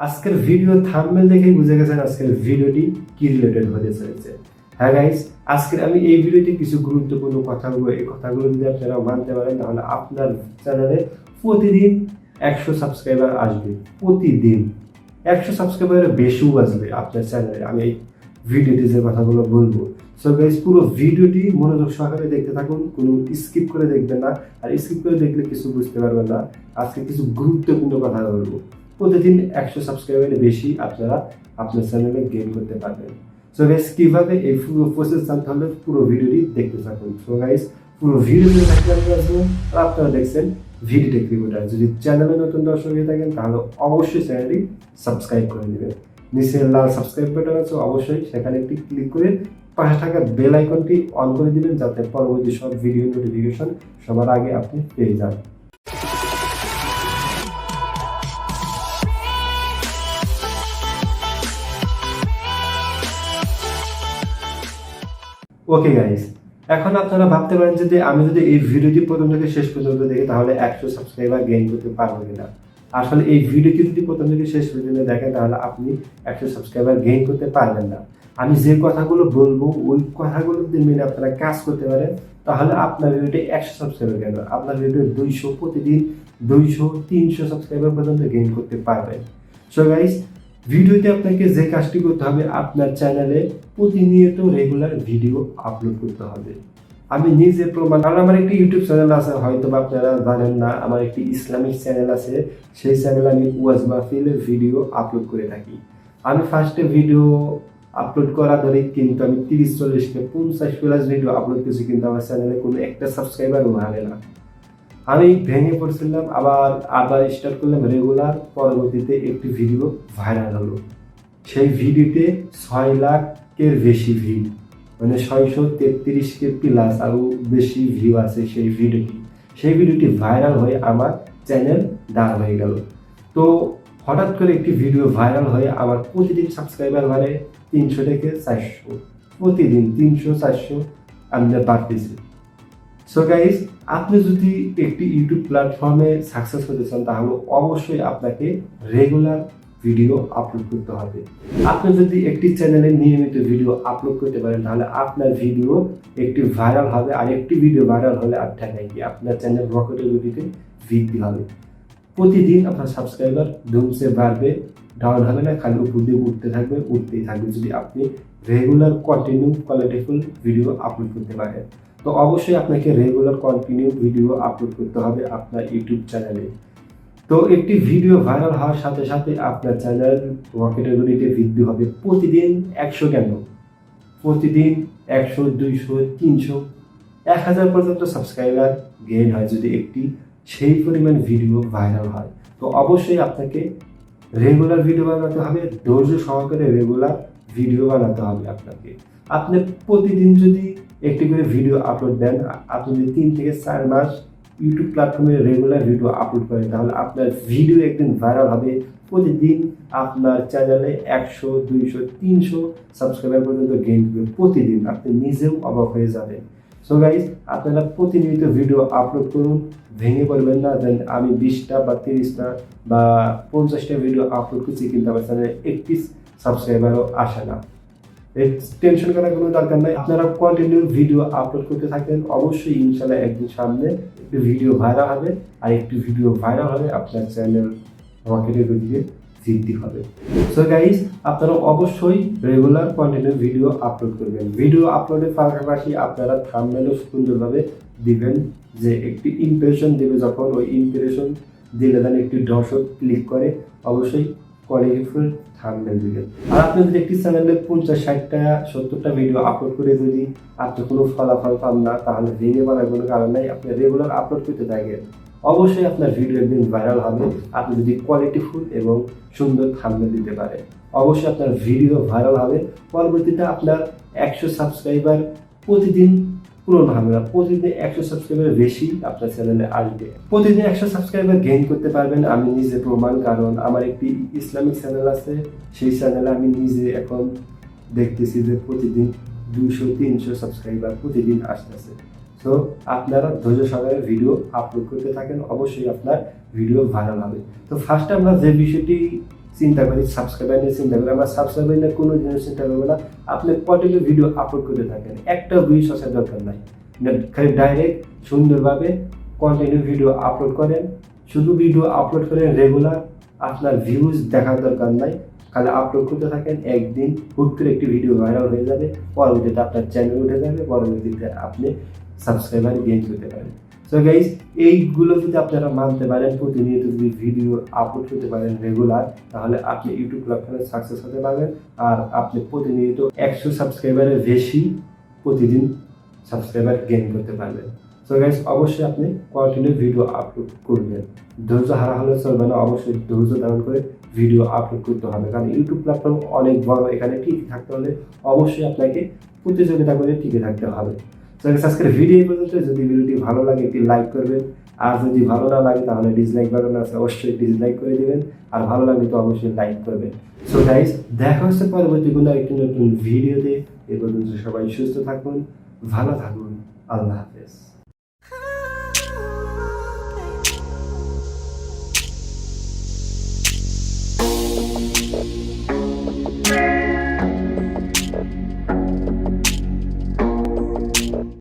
আজকের video thumbnail দেখেই বুঝে গেছেন আজকের ভিডিওটি কি রিলেটেড হতে চলেছে। হ্যাঁ গাইস, আজকে আমি এই ভিডিওতে কিছু গুরুত্বপূর্ণ কথা বলবো। এই কথাগুলো যদি আপনারা মানতে পারেন তাহলে আপনার চ্যানেলে প্রতিদিন 100 সাবস্ক্রাইবার আসবে। প্রতিদিন 100 সাবস্ক্রাইবারের বেশিও আসবে আপনার চ্যানেলে। আমি এই ভিডিওতে যে কথাগুলো বলবো, সো গাইস পুরো ভিডিওটি মনোযোগ সহকারে দেখতে থাকুন, কোনো স্কিপ করে দেখবেন না। আর স্কিপ করে দেখলে কিছু বুঝতে পারবেন না। আজকে কিছু গুরুত্বপূর্ণ কথা বলবো। প্রতিদিন 100 সাবস্ক্রাইবারের বেশি আপনারা আপনার চ্যানেলে গেইন করতে পারবেন। সো গাইস কিভাবে এই পুরো প্রসেস জানতে হলে পুরো ভিডিওটি দেখতে থাকুন। সো গাইস পুরো ভিডিওটি দেখতে আসবেন। আর আপনারা দেখছেন ভিডিও টেক রিপোর্টার। যদি চ্যানেলে নতুন দর্শক হয়ে থাকেন তাহলে অবশ্যই চ্যানেলটি সাবস্ক্রাইব করে নেবেন। নিচে লাল সাবস্ক্রাইব বাটন আছে, অবশ্যই সেখানে একটি ক্লিক করে পাশে থাকা বেল আইকনটি অন করে দিবেন যাতে পরবর্তী সব ভিডিও নোটিফিকেশন সবার আগে আপনি পেয়ে যান। ওকে গাইস, এখন আপনারা ভাবতে পারেন যে আমি যদি এই ভিডিওটি প্রথম থেকে শেষ পর্যন্ত দেখি তাহলে 100 সাবস্ক্রাইবার গেইন করতে পারবো কিনা। আসলে এই ভিডিওটি যদি প্রথম থেকে শেষ পর্যন্ত দেখেন তাহলে আপনি 100 সাবস্ক্রাইবার গেইন করতে পারবেন না। আমি যে কথাগুলো বলবো ওই কথাগুলো যদি মেনে আপনারা কাজ করতে পারেন তাহলে আপনার ভিডিওটি 100 সাবস্ক্রাইবার গেইন, আপনার ভিডিও 200 প্রতিদিন 200-300 সাবস্ক্রাইবার পর্যন্ত গেইন করতে পারবেন। সো গাইস, ভিডিওতে আপনাকে যে কাজটি করতে হবে, আপনার চ্যানেলে প্রতিনিয়ত রেগুলার ভিডিও আপলোড করতে হবে। আমি নিজে প্রমাণ, কারণ আমার একটি ইউটিউব চ্যানেল আছে, হয়তো আপনারা জানেন না, আমার একটি ইসলামিক চ্যানেল আছে। সেই চ্যানেলে আমি ওয়াজ মাহফিলের ভিডিও আপলোড করে থাকি। আমি ফার্স্টে ভিডিও আপলোড করা ধরে কিন্তু আমি 30-40-50+ ভিডিও আপলোড করেছি, কিন্তু আমার চ্যানেলে কোনো একটা সাবস্ক্রাইবারও হারে না। আমি ভেঙে পড়ছিলাম, আবার স্টার্ট করলাম রেগুলার। পরবর্তীতে একটি ভিডিও ভাইরাল হলো। সেই ভিডিওতে 6 লাখের বেশি ভিউ, মানে 633K প্লাস আরও বেশি ভিউ আছে সেই ভিডিওটি। সেই ভিডিওটি ভাইরাল হয়ে আমার চ্যানেল দাঁড় হয়ে গেল। তো হঠাৎ করে একটি ভিডিও ভাইরাল হয়ে আমার প্রতিদিন সাবস্ক্রাইবার বাড়ে 300 থেকে 400, প্রতিদিন 300-400 আমি বাড়তেছি। সো গাইস, আপনি যদি একটি ইউটিউব প্ল্যাটফর্মে সাকসেস হতে চান তাহলে অবশ্যই আপনাকে রেগুলার ভিডিও আপলোড করতে হবে। আপনি যদি একটি চ্যানেলে নিয়মিত ভিডিও আপলোড করতে পারেন তাহলে আপনার ভিডিও একটি ভাইরাল হবে, আর একটি ভিডিও ভাইরাল হলে আর ঠেকায় কি আপনার চ্যানেল রকেটের গতিতে বৃদ্ধি হবে। প্রতিদিন আপনার সাবস্ক্রাইবার ধুমসে বাড়বে, ডাউন হবে না, খালি উপর দিয়ে উঠতেই থাকবে যদি আপনি রেগুলার কন্টিনিউ কোয়ালিটিফুল ভিডিও আপলোড করতে পারেন। তো অবশ্যই আপনাকে রেগুলার কন্টিনিউ ভিডিও আপলোড করতে হবে আপনার ইউটিউব চ্যানেলে। তো একটি ভিডিও ভাইরাল হওয়ার সাথে সাথে আপনার চ্যানেল রকেটের গতিতে বৃদ্ধি হবে। প্রতিদিন 100 কেন, প্রতিদিন 100, 200, 300, 1000 পর্যন্ত সাবস্ক্রাইবার গেইন হয় যদি একটি সেই পরিমাণ ভিডিও ভাইরাল হয়। তো অবশ্যই আপনাকে রেগুলার ভিডিও বানাতে হবে, ধৈর্য সহকারে রেগুলার ভিডিও বানাতে হবে আপনাকে। আপনি প্রতিদিন যদি একটি করে ভিডিও আপলোড দেন, আপনি যদি 3 থেকে 4 মাস ইউটিউব প্ল্যাটফর্মে রেগুলার ভিডিও আপলোড করেন তাহলে আপনার ভিডিও একদিন ভাইরাল হবে। প্রতিদিন আপনার চ্যানেলে 100, 200, 300 সাবস্ক্রাইবার পর্যন্ত গেইন করবে প্রতিদিন। আপনি নিজেও অবাক হয়ে যাবেন। সো গাইস, আপনারা প্রতিনিয়ত ভিডিও আপলোড করুন, ভেঙে পড়বেন না। দেন আমি 20টা বা 30টা বা 50টা ভিডিও আপলোড করছি কিন্তু আমার চ্যানেলে একটি সাবস্ক্রাইবারও আসে না। এই টেনশন করার কোনো দরকার নাই। আপনারা কন্টিনিউ ভিডিও আপলোড করতে থাকেন, অবশ্যই ইনশাআল্লাহ একদিন সামনে একটি ভিডিও ভাইরাল হবে, আর একটি ভিডিও ভাইরাল হলে আপনার চ্যানেল রকেটের গতিতে বৃদ্ধি হবে। সো গাইস, আপনারা অবশ্যই রেগুলার কন্টিনিউ ভিডিও আপলোড করবেন। ভিডিও আপলোডের পাশাপাশি আপনারা থাম্বনেলও সুন্দরভাবে দিবেন, যে একটি ইমপ্রেশন দেবে, যখন ওই ইমপ্রেশন দিলে দেন একটি দর্শক ক্লিক করে অবশ্যই কোয়ালিটিফুল থাম্বনেল দিবেন। আর আপনি যদি একটি চ্যানেলে 50, 60টা 70টা ভিডিও আপলোড করে যদি আপনি কোনো ফলাফল পান না তাহলে ভেঙে পড়ার কোনো কারণ নাই। আপনি রেগুলার আপলোড করতে থাকেন, অবশ্যই আপনার ভিডিও একদিন ভাইরাল হবে। আপনি যদি কোয়ালিটিফুল এবং সুন্দর থাম্বনেল দিতে পারেন অবশ্যই আপনার ভিডিও ভাইরাল হবে। পরবর্তীতে আপনার 100 সাবস্ক্রাইবার প্রতিদিন পূরণ হবে না, প্রতিদিন 100 সাবস্ক্রাইবার বেশি আপনার চ্যানেলে আসবে। প্রতিদিন 100 সাবস্ক্রাইবার গেইন করতে পারবেন, আমি নিজে প্রমাণ। কারণ আমার একটি ইসলামিক চ্যানেল আছে, সেই চ্যানেলে আমি নিজে এখন দেখতেছি যে প্রতিদিন 200-300 সাবস্ক্রাইবার প্রতিদিন আসতেছে। সো আপনারা ধৈর্য সহকারে ভিডিও আপলোড করতে থাকেন, অবশ্যই আপনার ভিডিও ভাইরাল হবে। তো ফার্স্টে আমরা যে বিষয়টি চিন্তা করি, সাবস্ক্রাইবার নিয়ে চিন্তা করি। আমরা সাবস্ক্রাইবার নিয়ে কোনো জিনিস চিন্তা করবো না। আপনি কন্টিনিউ ভিডিও আপলোড করতে থাকেন, একটা ভিউজ আসার দরকার নাই, খালি ডাইরেক্ট সুন্দরভাবে কন্টিনিউ ভিডিও আপলোড করেন, শুধু ভিডিও আপলোড করেন রেগুলার, আপনার ভিউজ দেখার দরকার নাই, খালি আপলোড করতে থাকেন। একদিন হুট করে একটি ভিডিও ভাইরাল হয়ে যাবে, পরবর্তীতে আপনার চ্যানেল উঠে যাবে, পরবর্তীতে আপনি সাবস্ক্রাইবার গেইন করতে পারেন। সো গাইজ, এইগুলো যদি আপনারা মানতে পারেন, প্রতিনিয়ত যদি ভিডিও আপলোড করতে পারেন রেগুলার, তাহলে আপনি ইউটিউব প্ল্যাটফর্মে সাকসেস হতে পারবেন। আর আপনি প্রতিনিয়ত 100 সাবস্ক্রাইবারের বেশি প্রতিদিন সাবস্ক্রাইবার গেইন করতে পারবেন। সো গাইজ, অবশ্যই আপনি কন্টিনিউ ভিডিও আপলোড করবেন, ধৈর্য হারা হলে চলবে না, অবশ্যই ধৈর্য ধারণ করে ভিডিও আপলোড করতে হবে। কারণ ইউটিউব প্ল্যাটফর্ম অনেক বড়, এখানে টিকে থাকতে হলে অবশ্যই আপনাকে প্রতিযোগিতা করে টিকে থাকতে হবে। তো আজকের ভিডিও পর্যন্ত। যদি ভিডিওটি ভালো লাগে একটি লাইক করবেন, আর যদি ভালো না লাগে তাহলে ডিসলাইক বাটন আছে, অবশ্যই ডিসলাইক করে দিবেন, আর ভালো লাগলে তো অবশ্যই লাইক করবেন। সো গাইস, দেখা হচ্ছে পরবর্তী কোনো একটি নতুন ভিডিওতে। এ পর্যন্ত সবাই সুস্থ থাকুন, ভালো থাকুন, আল্লাহ হাফেজ।